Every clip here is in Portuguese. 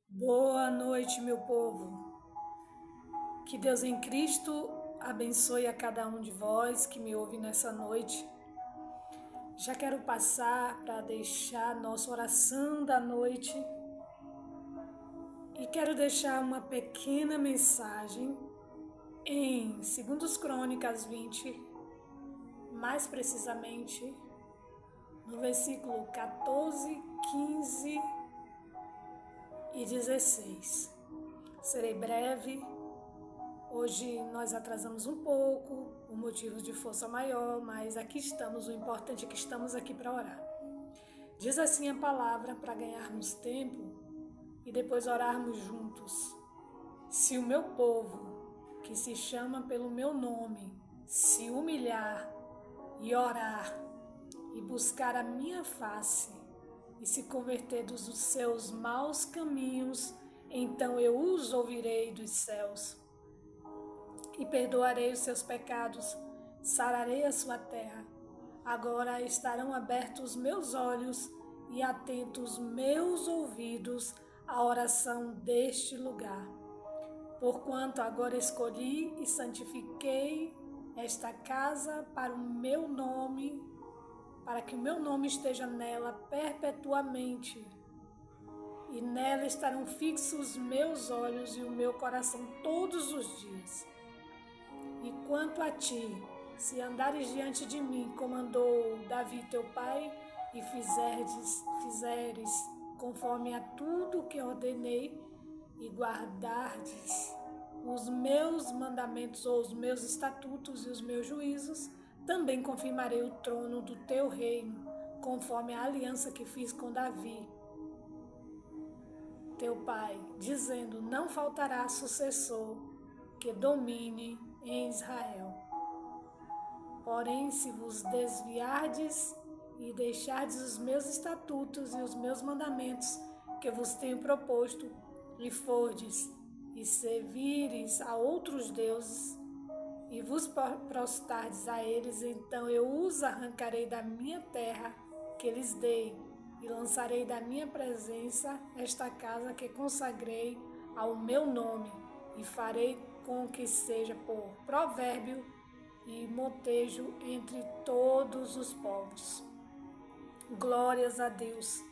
Boa noite, meu povo. Que Deus em Cristo abençoe a cada um de vós que me ouve nessa noite. Já quero passar para deixar a nossa oração da noite e quero deixar uma pequena mensagem em 2 Crônicas 20, mais precisamente no versículo 14, 15 e 16. Serei breve. Hoje nós atrasamos um pouco, por motivos de força maior, mas aqui estamos, o importante é que estamos aqui para orar. Diz assim a palavra para ganharmos tempo e depois orarmos juntos. Se o meu povo, que se chama pelo meu nome, se humilhar e orar e buscar a minha face e se converter dos seus maus caminhos, então eu os ouvirei dos céus e perdoarei os seus pecados, sararei a sua terra. Agora estarão abertos meus olhos e atentos meus ouvidos à oração deste lugar. Porquanto agora escolhi e santifiquei esta casa para o meu nome, para que o meu nome esteja nela perpetuamente. E nela estarão fixos meus olhos e o meu coração todos os dias. E quanto a ti, se andares diante de mim, como andou Davi teu pai, e fizeres conforme a tudo que ordenei, e guardardes os meus mandamentos ou os meus estatutos e os meus juízos, também confirmarei o trono do teu reino, conforme a aliança que fiz com Davi, teu pai, dizendo: não faltará sucessor que domine em Israel. Porém, se vos desviardes e deixardes os meus estatutos e os meus mandamentos que vos tenho proposto, e fordes e servires a outros deuses, e vos prostrardes a eles, então eu os arrancarei da minha terra que lhes dei, e lançarei da minha presença esta casa que consagrei ao meu nome, e farei com que seja por provérbio e motejo entre todos os povos. Glórias a Deus.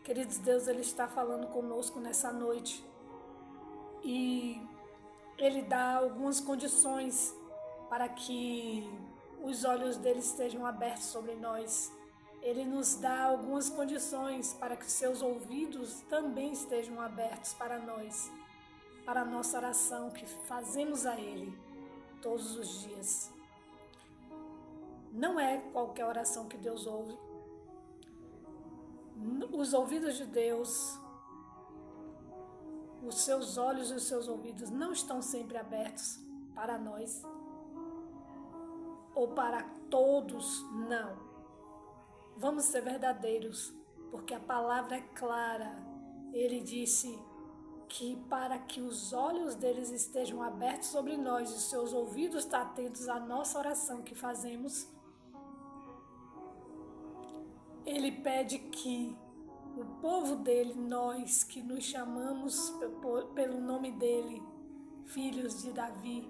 Queridos, Deus, Ele está falando conosco nessa noite e Ele dá algumas condições para que os olhos dele estejam abertos sobre nós. Ele nos dá algumas condições para que seus ouvidos também estejam abertos para nós, para a nossa oração que fazemos a Ele todos os dias. Não é qualquer oração que Deus ouve. Os ouvidos de Deus, os seus olhos e os seus ouvidos não estão sempre abertos para nós ou para todos, não. Vamos ser verdadeiros, porque a palavra é clara. Ele disse que para que os olhos deles estejam abertos sobre nós e os seus ouvidos estão atentos à nossa oração que fazemos, Ele pede que o povo dele, nós que nos chamamos pelo nome dele, filhos de Davi,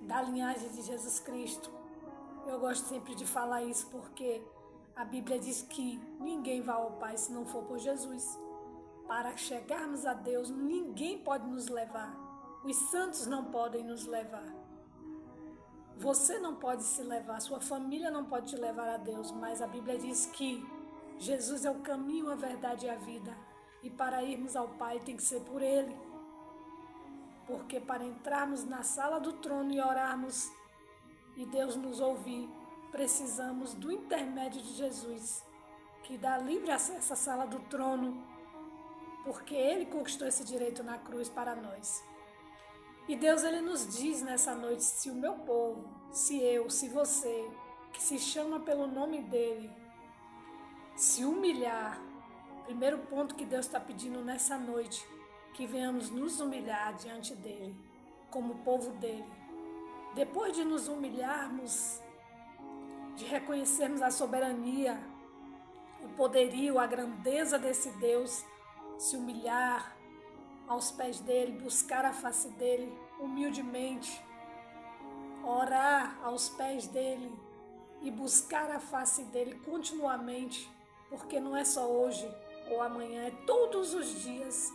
da linhagem de Jesus Cristo. Eu gosto sempre de falar isso porque a Bíblia diz que ninguém vai ao Pai se não for por Jesus. Para chegarmos a Deus, ninguém pode nos levar. Os santos não podem nos levar. Você não pode se levar, sua família não pode te levar a Deus, mas a Bíblia diz que Jesus é o caminho, a verdade e a vida. E para irmos ao Pai tem que ser por Ele. Porque para entrarmos na sala do trono e orarmos e Deus nos ouvir, precisamos do intermédio de Jesus, que dá livre acesso à sala do trono, porque Ele conquistou esse direito na cruz para nós. E Deus, Ele nos diz nessa noite, se o meu povo, se eu, se você, que se chama pelo nome dEle, se humilhar, primeiro ponto que Deus está pedindo nessa noite, que venhamos nos humilhar diante dEle, como povo dEle. Depois de nos humilharmos, de reconhecermos a soberania, o poderio, a grandeza desse Deus se humilhar aos pés dele, buscar a face dele humildemente, orar aos pés dele e buscar a face dele continuamente, porque não é só hoje ou amanhã, é todos os dias.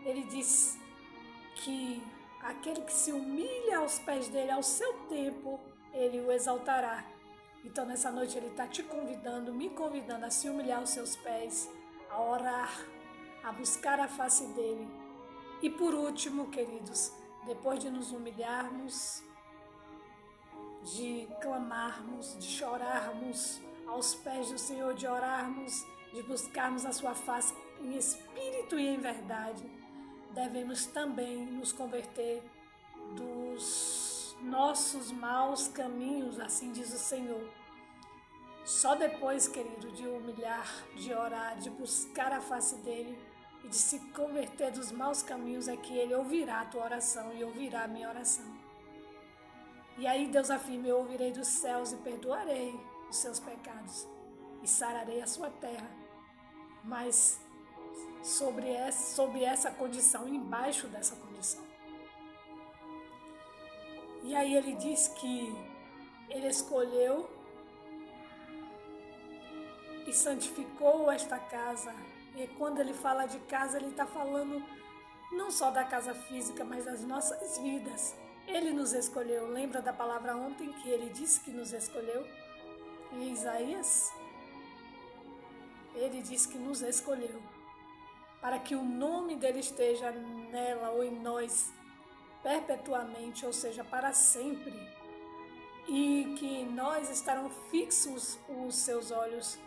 Ele diz que aquele que se humilha aos pés dele, ao seu tempo, ele o exaltará. Então nessa noite ele está te convidando, me convidando a se humilhar aos seus pés, a orar, a buscar a face dele. E por último, queridos, depois de nos humilharmos, de clamarmos, de chorarmos aos pés do Senhor, de orarmos, de buscarmos a sua face em espírito e em verdade, devemos também nos converter dos nossos maus caminhos, assim diz o Senhor. Só depois, querido, de humilhar, de orar, de buscar a face dele e de se converter dos maus caminhos é que ele ouvirá a tua oração e ouvirá a minha oração. E aí Deus afirma: eu ouvirei dos céus e perdoarei os seus pecados e sararei a sua terra. Mas sobre essa condição, embaixo dessa condição. E aí ele diz que ele escolheu e santificou esta casa. E quando ele fala de casa, ele está falando não só da casa física, mas das nossas vidas. Ele nos escolheu. Lembra da palavra ontem que ele disse que nos escolheu? Em Isaías, ele disse que nos escolheu para que o nome dele esteja nela ou em nós perpetuamente, ou seja, para sempre, e que em nós estarão fixos os seus olhos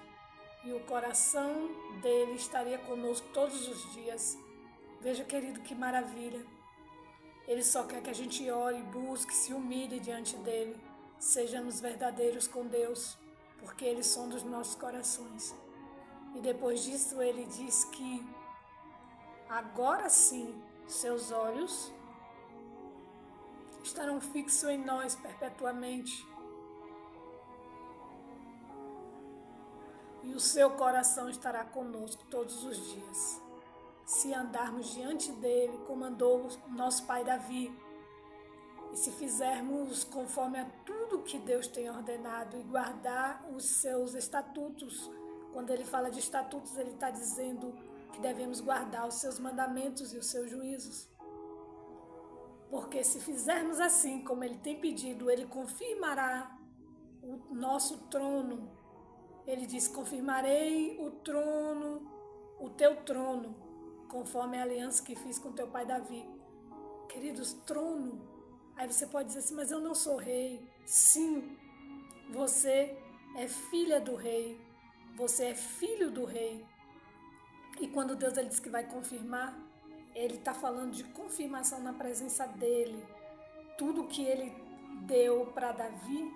e o coração dele estaria conosco todos os dias. Veja, querido, que maravilha. Ele só quer que a gente ore, busque, se humilhe diante dele, sejamos verdadeiros com Deus, porque ele sonda os nossos corações. E depois disso ele diz que agora sim seus olhos estarão fixos em nós perpetuamente. E o seu coração estará conosco todos os dias. Se andarmos diante dele, como andou o nosso pai Davi, e se fizermos conforme a tudo que Deus tem ordenado e guardar os seus estatutos. Quando ele fala de estatutos, ele está dizendo que devemos guardar os seus mandamentos e os seus juízos. Porque se fizermos assim, como ele tem pedido, ele confirmará o nosso trono. Ele diz: confirmarei o trono, o teu trono, conforme a aliança que fiz com teu pai Davi. Queridos, trono. Aí você pode dizer assim: mas eu não sou rei. Sim, você é filha do rei. Você é filho do rei. E quando Deus ele diz que vai confirmar, ele está falando de confirmação na presença dele. Tudo que ele deu para Davi,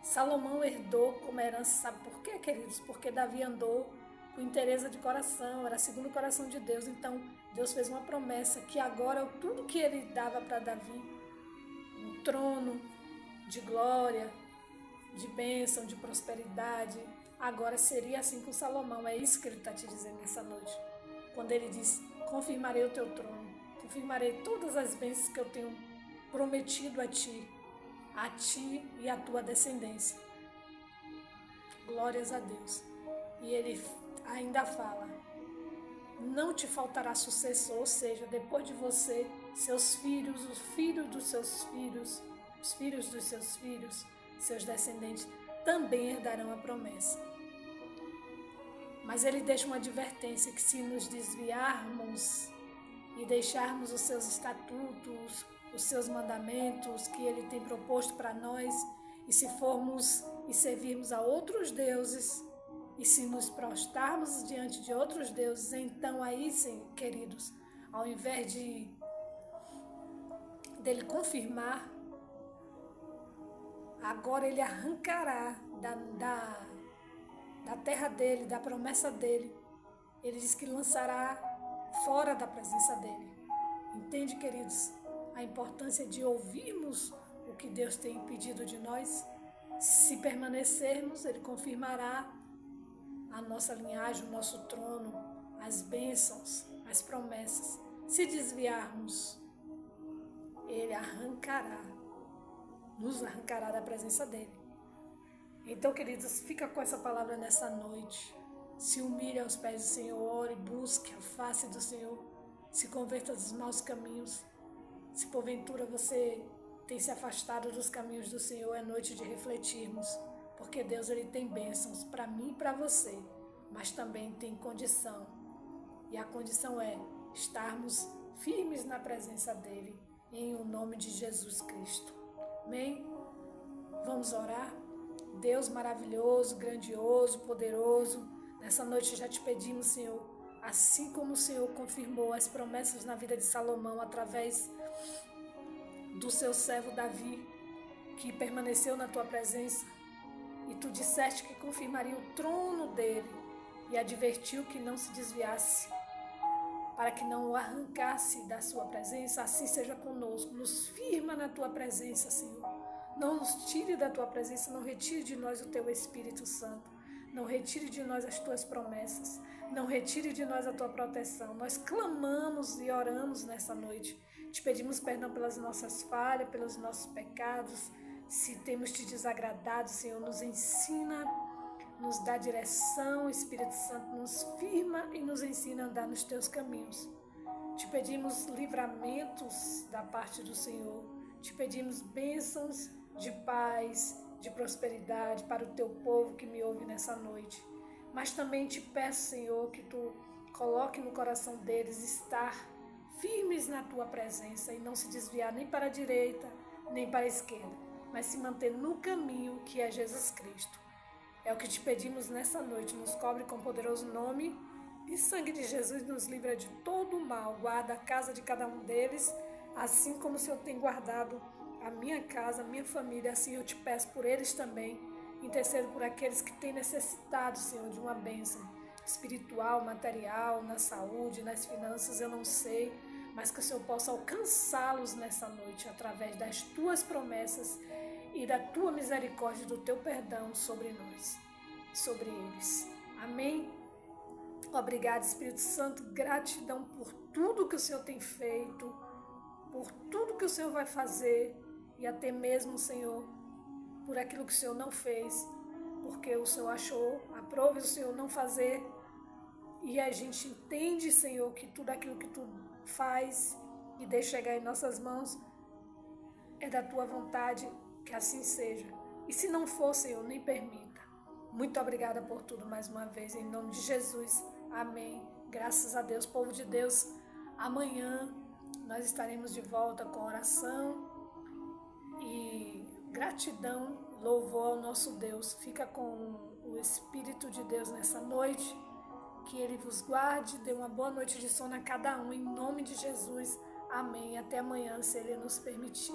Salomão herdou como herança. Sabe por quê, queridos? Porque Davi andou com inteireza de coração, era segundo o coração de Deus. Então, Deus fez uma promessa que agora tudo que ele dava para Davi, um trono de glória, de bênção, de prosperidade, agora seria assim com Salomão. É isso que ele está te dizendo nessa noite. Quando ele diz: confirmarei o teu trono, confirmarei todas as bênçãos que eu tenho prometido a ti e a tua descendência. Glórias a Deus. E ele ainda fala: não te faltará sucessor, ou seja, depois de você, seus filhos, os filhos dos seus filhos, os filhos dos seus filhos, seus descendentes, também herdarão a promessa. Mas ele deixa uma advertência que se nos desviarmos e deixarmos os seus estatutos, os seus mandamentos que ele tem proposto para nós, e se formos e servirmos a outros deuses, e se nos prostrarmos diante de outros deuses, então aí sim, queridos, ao invés dele confirmar, agora ele arrancará da terra dele, da promessa dele. Ele diz que lançará fora da presença dele. Entende, queridos, a importância de ouvirmos o que Deus tem pedido de nós? Se permanecermos, ele confirmará a nossa linhagem, o nosso trono, as bênçãos, as promessas. Se desviarmos, Ele nos arrancará da presença dEle. Então, queridos, fica com essa palavra nessa noite. Se humilhe aos pés do Senhor, ore, busque a face do Senhor, se converta dos maus caminhos. Se porventura você tem se afastado dos caminhos do Senhor, é noite de refletirmos, porque Deus ele tem bênçãos para mim e para você, mas também tem condição. E a condição é estarmos firmes na presença dEle, em o nome de Jesus Cristo. Amém? Vamos orar? Deus maravilhoso, grandioso, poderoso, nessa noite já te pedimos, Senhor, assim como o Senhor confirmou as promessas na vida de Salomão através do seu servo Davi, que permaneceu na tua presença, e tu disseste que confirmaria o trono dele e advertiu que não se desviasse, para que não o arrancasse da sua presença. Assim seja conosco, nos firma na tua presença, Senhor. Não nos tire da tua presença, não retire de nós o teu Espírito Santo, não retire de nós as tuas promessas, não retire de nós a tua proteção. Nós clamamos e oramos nessa noite, te pedimos perdão pelas nossas falhas, pelos nossos pecados. Se temos te desagradado, Senhor, nos ensina, nos dá direção. Espírito Santo nos firma e nos ensina a andar nos teus caminhos. Te pedimos livramentos da parte do Senhor, te pedimos bênçãos de paz, de prosperidade para o teu povo que me ouve nessa noite. Mas também te peço, Senhor, que tu coloque no coração deles estar firmes na tua presença e não se desviar nem para a direita, nem para a esquerda, mas se manter no caminho que é Jesus Cristo. É o que te pedimos nessa noite. Nos cobre com o poderoso nome e sangue de Jesus nos livra de todo o mal. Guarda a casa de cada um deles, assim como o Senhor tem guardado a minha casa, a minha família. Assim eu te peço por eles também. Intercedo por aqueles que têm necessitado, Senhor, de uma bênção espiritual, material, na saúde, nas finanças, eu não sei, mas que o Senhor possa alcançá-los nessa noite através das tuas promessas e da tua misericórdia, do teu perdão sobre nós, sobre eles. Amém? Obrigado, Espírito Santo, gratidão por tudo que o Senhor tem feito, por tudo que o Senhor vai fazer e até mesmo, Senhor, por aquilo que o Senhor não fez, porque o Senhor achou, aprove o Senhor não fazer, e a gente entende, Senhor, que tudo aquilo que tu faz e deixa chegar em nossas mãos é da tua vontade, que assim seja. E se não for, Senhor, nem permita. Muito obrigada por tudo mais uma vez, em nome de Jesus. Amém. Graças a Deus, povo de Deus. Amanhã nós estaremos de volta com oração e gratidão, louvor ao nosso Deus. Fica com o Espírito de Deus nessa noite. Que Ele vos guarde, dê uma boa noite de sono a cada um, em nome de Jesus. Amém. Até amanhã, se Ele nos permitir.